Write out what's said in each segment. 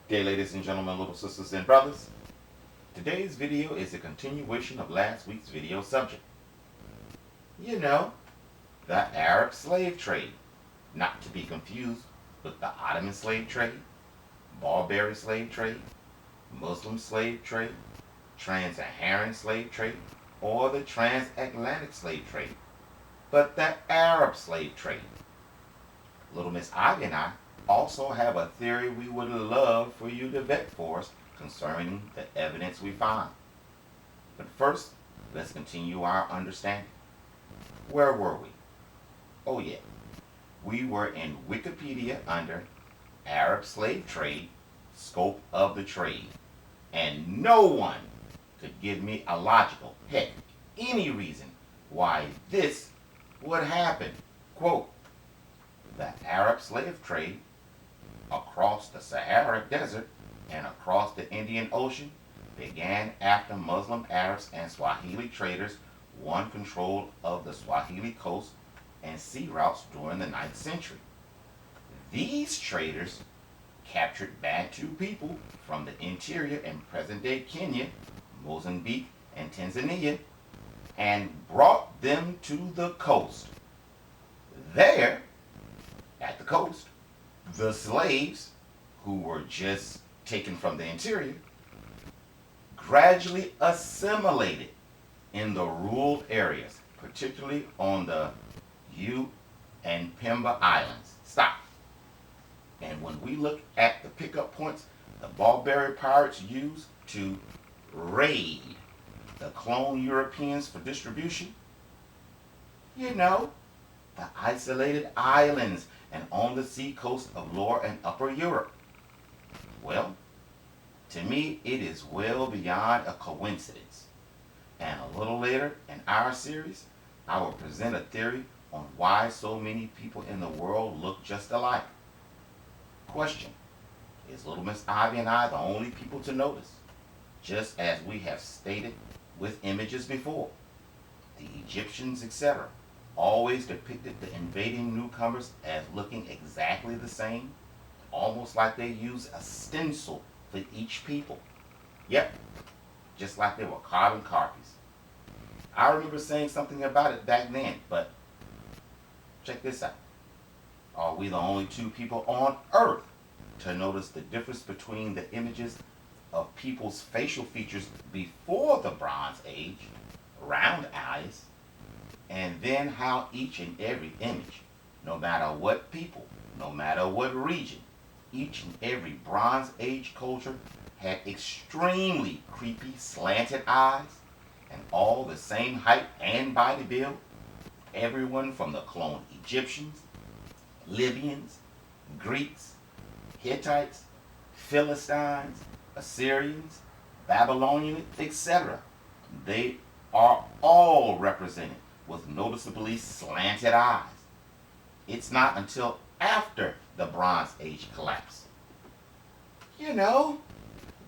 Dear ladies and gentlemen, little sisters and brothers, today's video is a continuation of last week's video subject. You know, the Arab slave trade, not to be confused with the Ottoman slave trade, Barbary slave trade, Muslim slave trade, Trans-Saharan slave trade, or the transatlantic slave trade, but the Arab slave trade. Little Miss Ivy and I also have a theory we would love for you to vet for us concerning the evidence we find. But first, let's continue our understanding. Where were we? Oh yeah, we were in Wikipedia under Arab slave trade, scope of the trade. And no one could give me a logical, heck, any reason why this would happen. Quote, the Arab slave trade across the Sahara Desert and across the Indian Ocean began after Muslim Arabs and Swahili traders won control of the Swahili coast and sea routes during the 9th century. These traders captured Bantu people from the interior in present-day Kenya, Mozambique, and Tanzania and brought them to the coast. There, at the coast, the slaves, who were just taken from the interior, gradually assimilated in the rural areas, particularly on the U and Pemba Islands. Stop. And when we look at the pickup points the Barbary pirates used to raid the clone Europeans for distribution, you know, the isolated islands and on the sea coast of Lower and Upper Europe. Well, to me, it is well beyond a coincidence. And a little later in our series, I will present a theory on why so many people in the world look just alike. Question, is little Miss Ivy and I the only people to notice? Just as we have stated with images before, the Egyptians, etc., always depicted the invading newcomers as looking exactly the same, almost like they used a stencil for each people. Yep, just like they were carbon copies. I remember saying something about it back then, but check this out. Are we the only two people on Earth to notice the difference between the images of people's facial features before the Bronze Age, round eyes, and then how each and every image, no matter what people, no matter what region, each and every Bronze Age culture had extremely creepy slanted eyes and all the same height and body build? Everyone from the clone Egyptians, Libyans, Greeks, Hittites, Philistines, Assyrians, Babylonians, etc. They are all represented with noticeably slanted eyes. It's not until after the Bronze Age collapse. You know,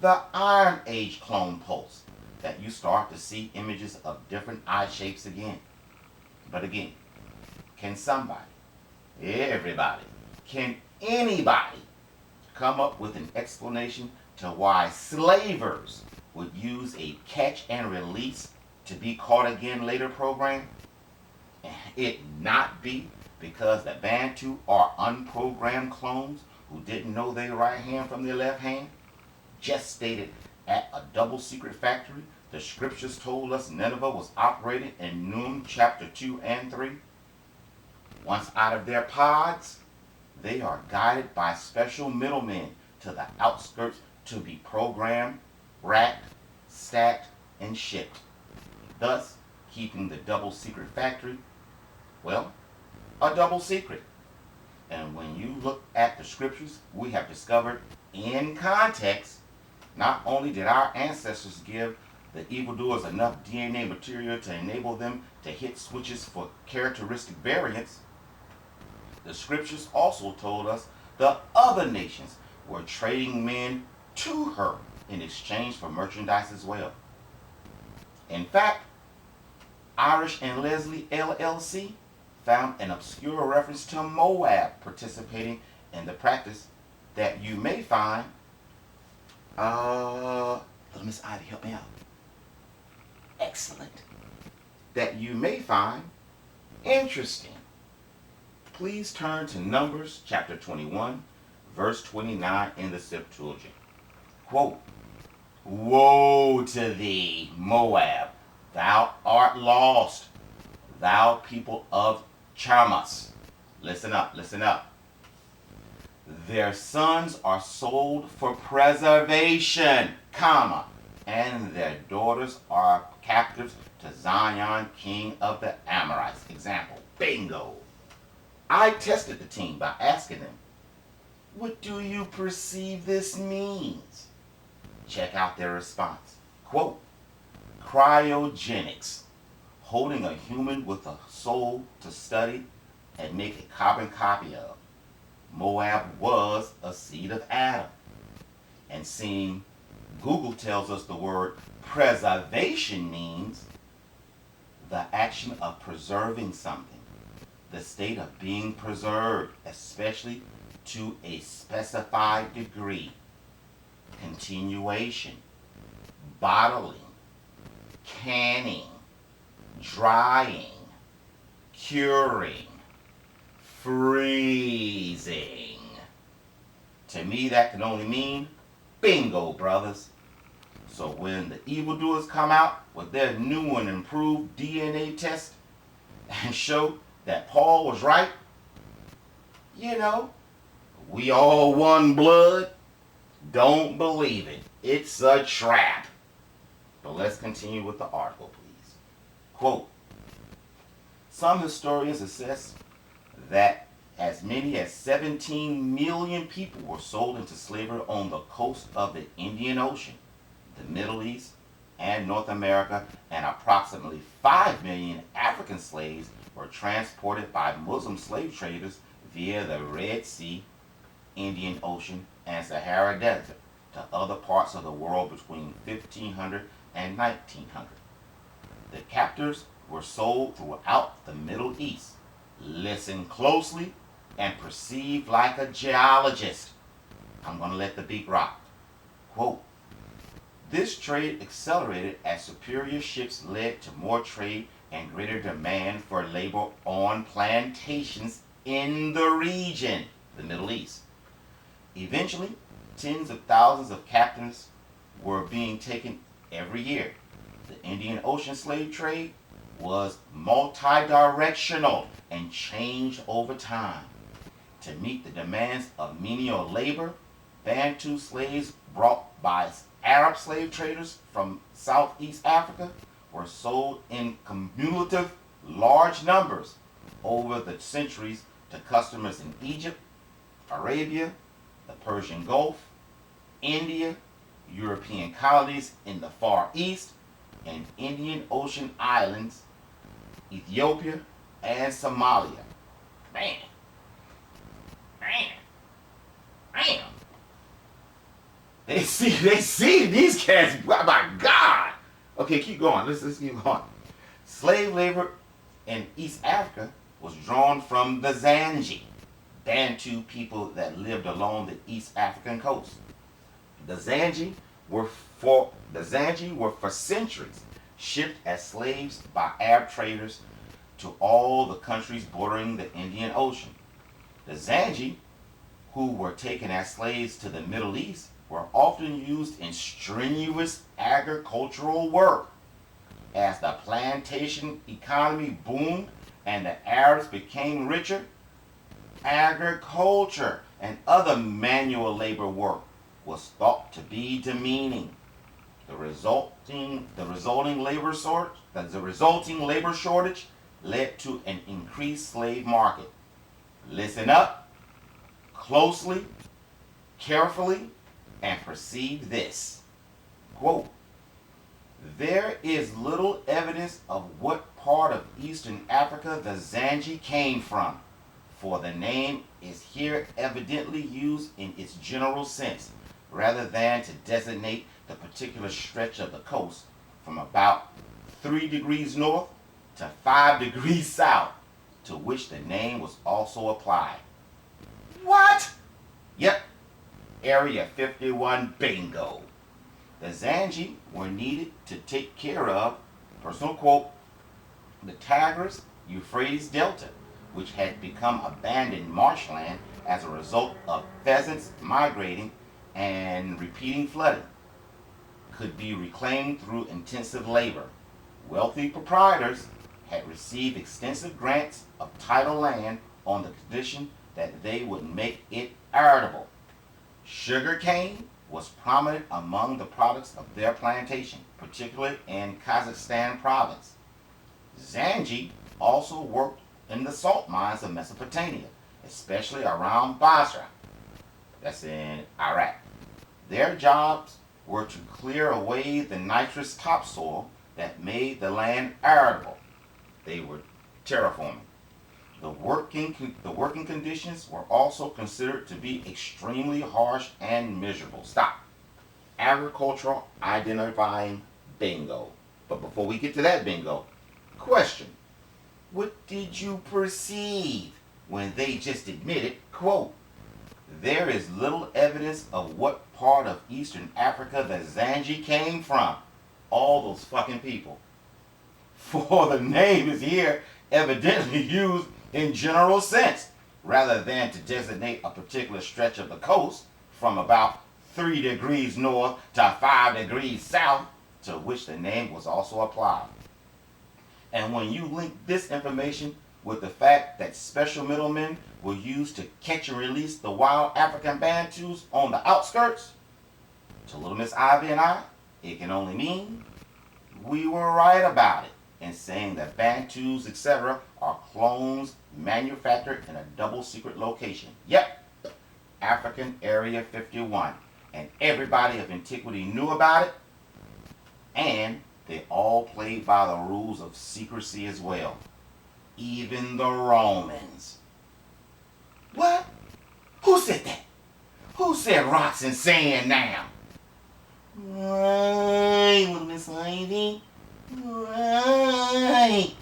the Iron Age clone pulse, that you start to see images of different eye shapes again. But again, can somebody, everybody, can anybody come up with an explanation to why slavers would use a catch and release to be caught again later program? And it not be because the Bantu are unprogrammed clones who didn't know their right hand from their left hand? Just stated at a double secret factory, the scriptures told us Nineveh was operated in Nahum chapter 2 and 3. Once out of their pods, they are guided by special middlemen to the outskirts to be programmed, racked, stacked, and shipped, thus keeping the double secret factory, well, a double secret. And when you look at the scriptures, we have discovered in context, not only did our ancestors give the evildoers enough DNA material to enable them to hit switches for characteristic variants, the scriptures also told us the other nations were trading men to her in exchange for merchandise as well. In fact, Irish and Leslie LLC found an obscure reference to Moab participating in the practice that you may find Little Miss Ivy, help me out. Excellent. That you may find interesting. Please turn to Numbers chapter 21, verse 29 in the Septuagint. Quote, Woe to thee, Moab, thou art lost, thou people of Chamas. Listen up, listen up. Their sons are sold for preservation, comma, and their daughters are captives to Zion, king of the Amorites. Example, bingo. I tested the team by asking them, what do you perceive this means? Check out their response. Quote, cryogenics, holding a human with a soul to study and make a carbon copy of. Moab was a seed of Adam. And seeing Google tells us the word preservation means the action of preserving something, the state of being preserved, especially to a specified degree. Continuation, bottling, canning, drying, curing, freezing. To me, that can only mean bingo, brothers. So when the evildoers come out with their new and improved DNA test and show that Paul was right, you know, we all one blood, don't believe it. It's a trap. But let's continue with the article, please. Quote, some historians assess that as many as 17 million people were sold into slavery on the coast of the Indian Ocean, the Middle East, and North America, and approximately 5 million African slaves were transported by Muslim slave traders via the Red Sea, Indian Ocean, and Sahara Desert to other parts of the world between 1500 and 1900. The captors were sold throughout the Middle East. Listen closely and perceive like a geologist. I'm going to let the beat rock. Quote, this trade accelerated as superior ships led to more trade and greater demand for labor on plantations in the region, the Middle East. Eventually, tens of thousands of captives were being taken every year. The Indian Ocean slave trade was multi-directional and changed over time. To meet the demands of menial labor, Bantu slaves brought by Arab slave traders from Southeast Africa were sold in cumulative large numbers over the centuries to customers in Egypt, Arabia, the Persian Gulf, India, European colonies in the Far East, and Indian Ocean islands, Ethiopia, and Somalia. Man. They see these cats. Oh my God. Okay, keep going. Let's keep going. Slave labor in East Africa was drawn from the Zanji, Bantu people that lived along the East African coast. The Zanji were for centuries shipped as slaves by Arab traders to all the countries bordering the Indian Ocean. The Zanji, who were taken as slaves to the Middle East, were often used in strenuous agricultural work. As the plantation economy boomed and the Arabs became richer, agriculture and other manual labor work was thought to be demeaning. The resulting labor shortage led to an increased slave market. Listen up closely, carefully, and perceive this. Quote, there is little evidence of what part of Eastern Africa the Zanji came from, for the name is here evidently used in its general sense, rather than to designate the particular stretch of the coast from about 3 degrees north to 5 degrees south, to which the name was also applied. What? Yep. Area 51 bingo. The Zanji were needed to take care of, personal quote, the Tigris Euphrates Delta, which had become abandoned marshland as a result of pheasants migrating and repeating flooding, could be reclaimed through intensive labor. Wealthy proprietors had received extensive grants of tidal land on the condition that they would make it arable. Sugarcane was prominent among the products of their plantation, particularly in Kazakhstan province. Zanji also worked in the salt mines of Mesopotamia, especially around Basra, that's in Iraq. Their jobs were to clear away the nitrous topsoil that made the land arable. They were terraforming. The working conditions were also considered to be extremely harsh and miserable. Stop. Agricultural identifying bingo. But before we get to that bingo, question. What did you perceive when they just admitted, quote, there is little evidence of what part of Eastern Africa the Zanji came from? All those fucking people. For the name is here evidently used in general sense, rather than to designate a particular stretch of the coast from about 3 degrees north to 5 degrees south, to which the name was also applied. And when you link this information with the fact that special middlemen were used to catch and release the wild African Bantus on the outskirts, to little Miss Ivy and I, it can only mean we were right about it in saying that Bantus, etc., are clones manufactured in a double secret location. Yep, African Area 51. And everybody of antiquity knew about it, and they all played by the rules of secrecy as well. Even the Romans. What? Who said that? Who said rocks and sand now? Right, little Miss Ivy. Right.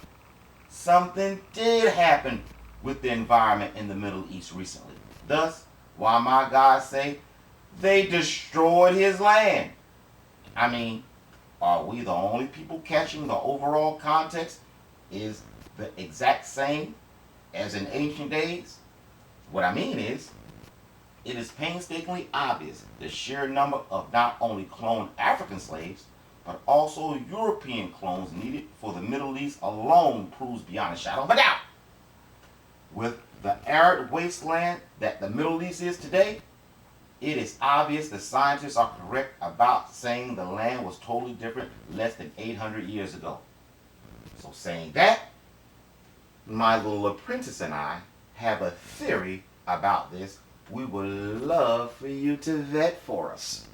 Something did happen with the environment in the Middle East recently. Thus, why my God say they destroyed his land. I mean, are we the only people catching the overall context is the exact same as in ancient days? What I mean is, it is painstakingly obvious the sheer number of not only cloned African slaves, but also European clones needed for the Middle East alone proves beyond a shadow of a doubt. With the arid wasteland that the Middle East is today, it is obvious the scientists are correct about saying the land was totally different less than 800 years ago. So saying that, my little apprentice and I have a theory about this we would love for you to vet for us.